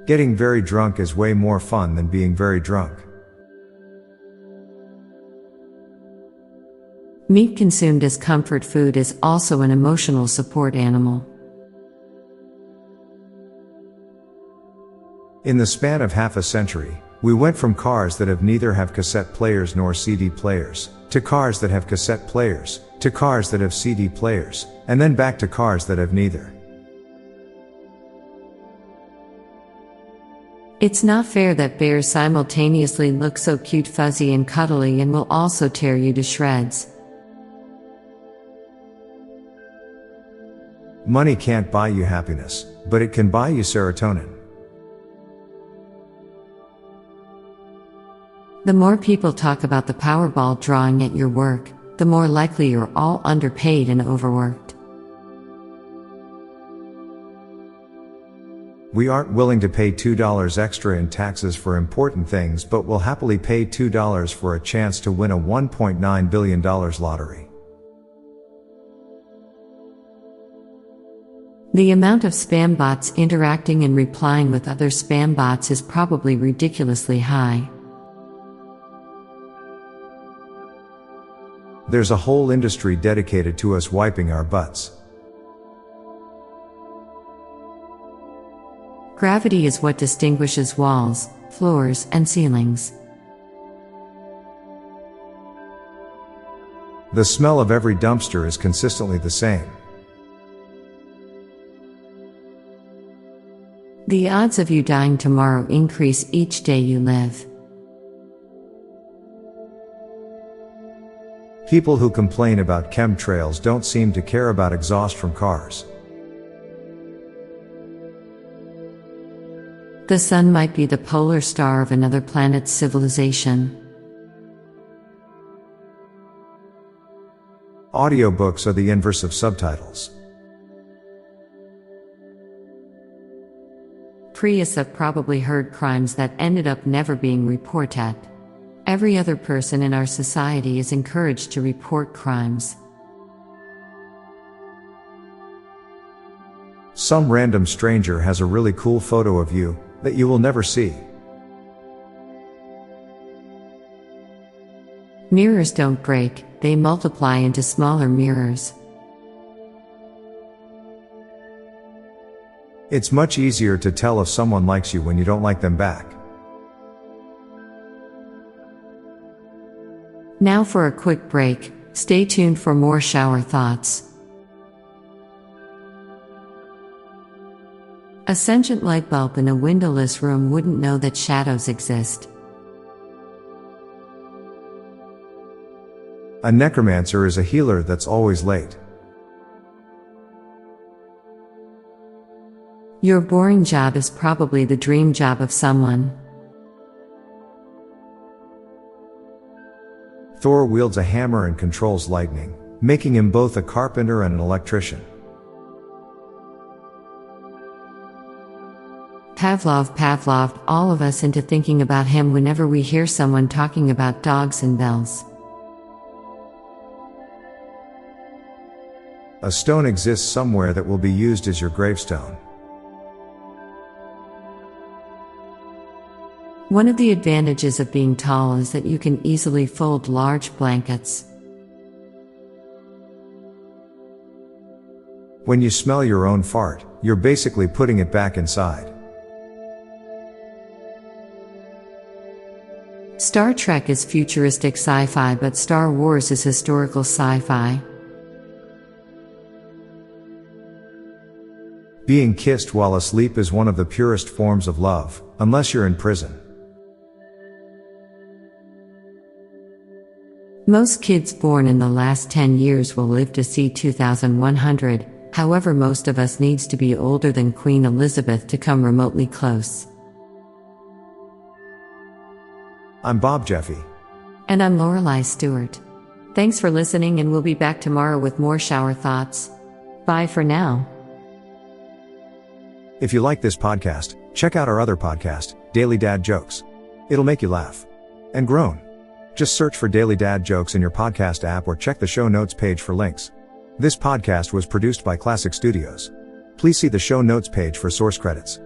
Getting very drunk is way more fun than being very drunk. Meat consumed as comfort food is also an emotional support animal. In the span of half a century, we went from cars that have neither have cassette players nor CD players, to cars that have cassette players, to cars that have CD players, and then back to cars that have neither. It's not fair that bears simultaneously look so cute, fuzzy, and cuddly and will also tear you to shreds. Money can't buy you happiness, but it can buy you serotonin. The more people talk about the Powerball drawing at your work, the more likely you're all underpaid and overworked. We aren't willing to pay $2 extra in taxes for important things, but will happily pay $2 for a chance to win a $1.9 billion lottery. The amount of spam bots interacting and replying with other spam bots is probably ridiculously high. There's a whole industry dedicated to us wiping our butts. Gravity is what distinguishes walls, floors, and ceilings. The smell of every dumpster is consistently the same. The odds of you dying tomorrow increase each day you live. People who complain about chemtrails don't seem to care about exhaust from cars. The sun might be the polar star of another planet's civilization. Audiobooks are the inverse of subtitles. Prius have probably heard crimes that ended up never being reported. Every other person in our society is encouraged to report crimes. Some random stranger has a really cool photo of you that you will never see. Mirrors don't break, they multiply into smaller mirrors. It's much easier to tell if someone likes you when you don't like them back. Now for a quick break, stay tuned for more shower thoughts. A sentient light bulb in a windowless room wouldn't know that shadows exist. A necromancer is a healer that's always late. Your boring job is probably the dream job of someone. Thor wields a hammer and controls lightning, making him both a carpenter and an electrician. Pavlov all of us into thinking about him whenever we hear someone talking about dogs and bells. A stone exists somewhere that will be used as your gravestone. One of the advantages of being tall is that you can easily fold large blankets. When you smell your own fart, you're basically putting it back inside. Star Trek is futuristic sci-fi, but Star Wars is historical sci-fi. Being kissed while asleep is one of the purest forms of love, unless you're in prison. Most kids born in the last 10 years will live to see 2100, however most of us needs to be older than Queen Elizabeth to come remotely close. I'm Bob Jeffy. And I'm Lorelei Stewart. Thanks for listening, and we'll be back tomorrow with more shower thoughts. Bye for now. If you like this podcast, check out our other podcast, Daily Dad Jokes. It'll make you laugh. And groan. Just search for Daily Dad Jokes in your podcast app or check the show notes page for links. This podcast was produced by Klassic Studios. Please see the show notes page for source credits.